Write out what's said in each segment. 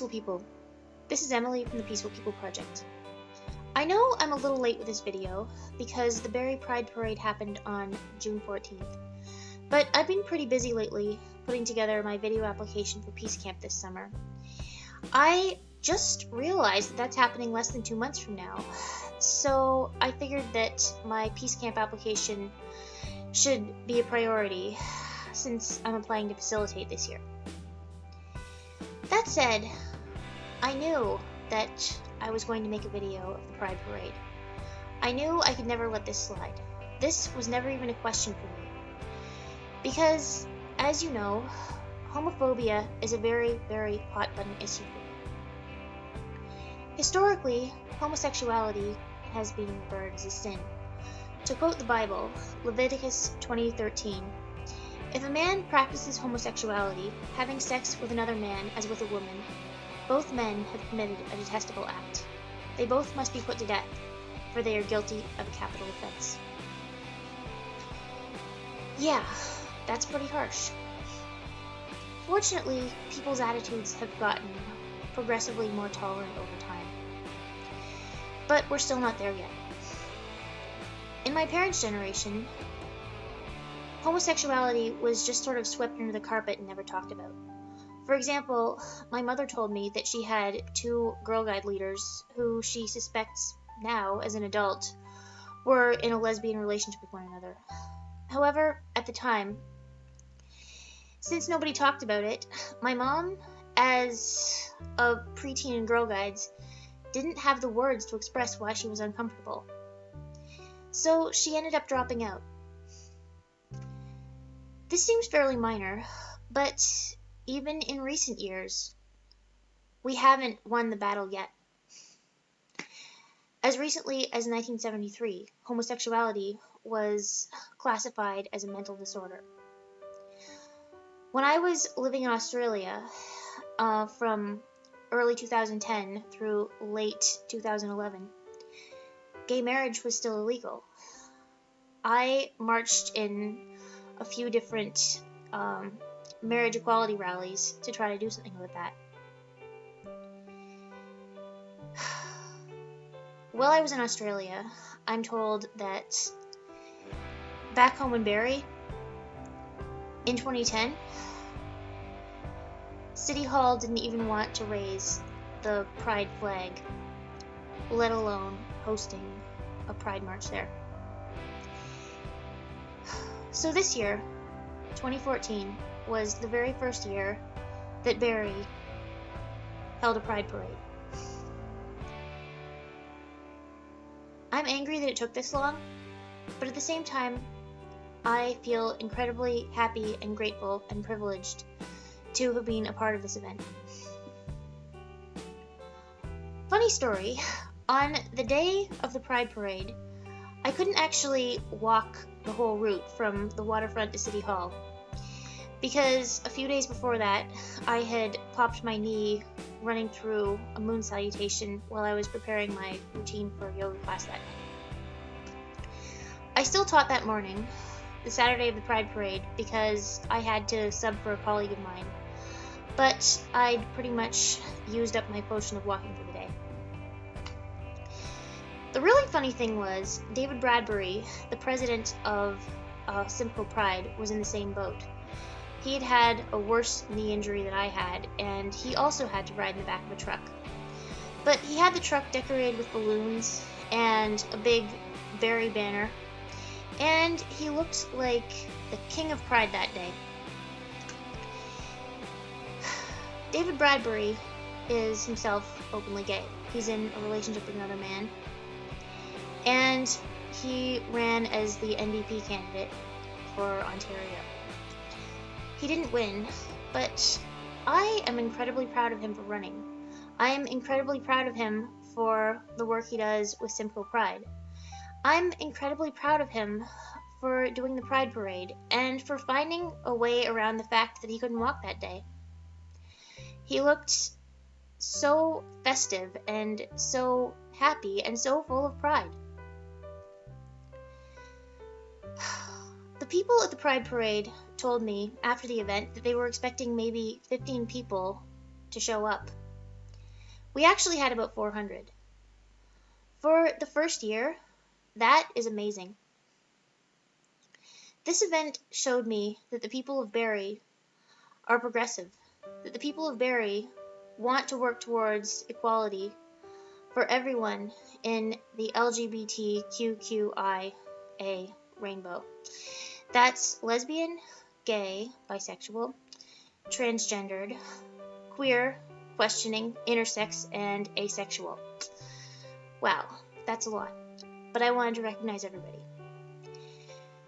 Peaceful People. This is Emily from the Peaceful People Project. I know I'm a little late with this video because the Barrie Pride Parade happened on June 14th, but I've been pretty busy lately putting together my video application for Peace Camp this summer. I just realized that that's happening less than 2 months from now, so I figured that my Peace Camp application should be a priority since I'm applying to facilitate this year. That said, I knew that I was going to make a video of the Pride Parade. I knew I could never let this slide. This was never even a question for me. Because, as you know, homophobia is a very, very hot-button issue for me. Historically, homosexuality has been regarded as a sin. To quote the Bible, Leviticus 20:13, "If a man practices homosexuality, having sex with another man as with a woman, both men have committed a detestable act. They both must be put to death, for they are guilty of a capital offense." Yeah, that's pretty harsh. Fortunately, people's attitudes have gotten progressively more tolerant over time. But we're still not there yet. In my parents' generation, homosexuality was just sort of swept under the carpet and never talked about. For example, my mother told me that she had 2 Girl Guide leaders who she suspects now, as an adult, were in a lesbian relationship with one another. However, at the time, since nobody talked about it, my mom, as a preteen in Girl Guides, didn't have the words to express why she was uncomfortable. So she ended up dropping out. This seems fairly minor, but even in recent years, we haven't won the battle yet. As recently as 1973, homosexuality was classified as a mental disorder. When I was living in Australia from early 2010 through late 2011, gay marriage was still illegal. I marched in a few different marriage equality rallies to try to do something with that. While I was in Australia, I'm told that back home in Barrie, in 2010, City Hall didn't even want to raise the Pride flag, let alone hosting a Pride march there. So this year, 2014, was the very first year that Barrie held a Pride Parade. I'm angry that it took this long, but at the same time, I feel incredibly happy and grateful and privileged to have been a part of this event. Funny story, on the day of the Pride Parade, I couldn't actually walk the whole route from the waterfront to City Hall because a few days before that, I had popped my knee running through a moon salutation while I was preparing my routine for a yoga class that night. I still taught that morning, the Saturday of the Pride Parade, because I had to sub for a colleague of mine, but I'd pretty much used up my potion of walking for the day. The really funny thing was, David Bradbury, the president of Simcoe Pride, was in the same boat. He had had a worse knee injury than I had, and he also had to ride in the back of a truck. But he had the truck decorated with balloons and a big Barrie banner, and he looked like the king of Pride that day. David Bradbury is himself openly gay. He's in a relationship with another man, and he ran as the NDP candidate for Ontario. He didn't win, but I am incredibly proud of him for running. I am incredibly proud of him for the work he does with Simcoe Pride. I'm incredibly proud of him for doing the Pride Parade and for finding a way around the fact that he couldn't walk that day. He looked so festive and so happy and so full of pride. The people at the Pride Parade told me after the event that they were expecting maybe 15 people to show up. We actually had about 400. For the first year, that is amazing. This event showed me that the people of Barrie are progressive, that the people of Barrie want to work towards equality for everyone in the LGBTQIA rainbow. That's lesbian, gay, bisexual, transgendered, queer, questioning, intersex, and asexual. Wow, that's a lot, but I wanted to recognize everybody.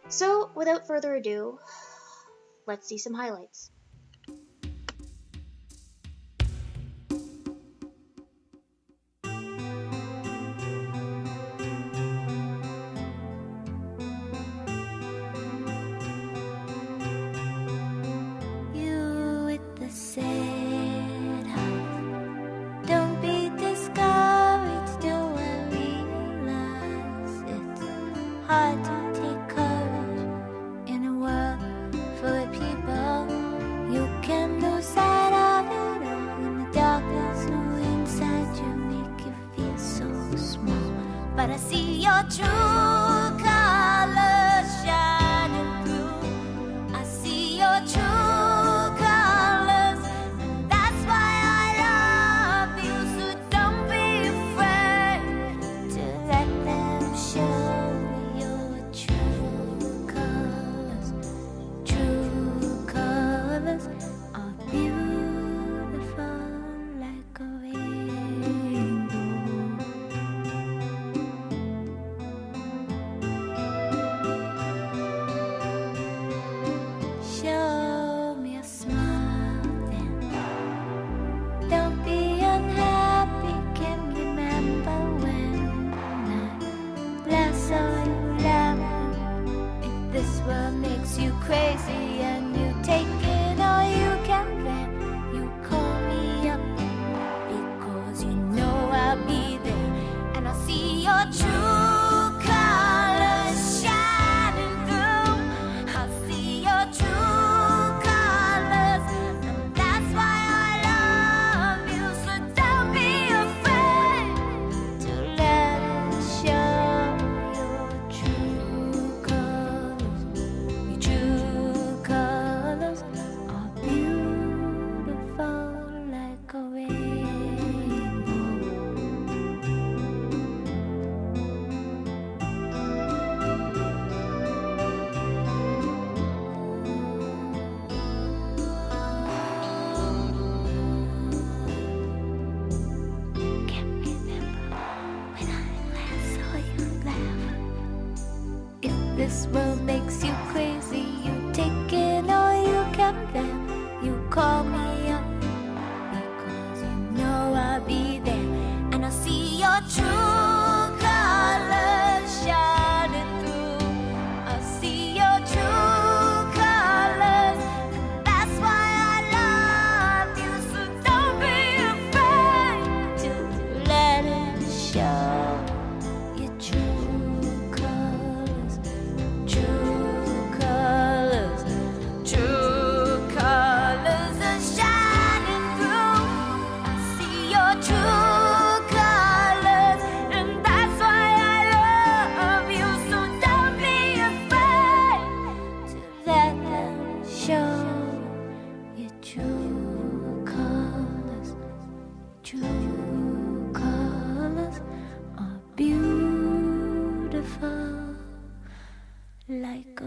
So, without further ado, let's see some highlights. You with the sad heart, don't be discouraged, do I realize it's hard to take courage in a world full of people. You can lose sight of it all in the darkness, who inside you make you feel so small. But I see your true colors shining through. I see your true colors, and that's why I love you. So don't be afraid to let them show your true colors. True colors are beautiful like a rainbow. Show me a smile then. Don't be unhappy. Can you remember when I last saw you laughing? If this world makes you crazy and you take it all you can, then you call me up, because you know I'll be there, and I'll see your true colors shining through. I'll see your true colors, and that's why I love you. So don't be afraid to let it show your true colors. Your true colors are beautiful like a rainbow. Can't remember when I last saw you laugh. If this world makes you crazy, you take it all you can, then you call me up, because you know I'll be there, and I'll see your true colors shining through. I'll see your true colors, and that's why I love you. So don't be afraid to let it show your true colors. True colors, true colors are shining through. I see your true colors, and that's why I love you. So don't be afraid to let them show your true colors. True colors are beautiful like a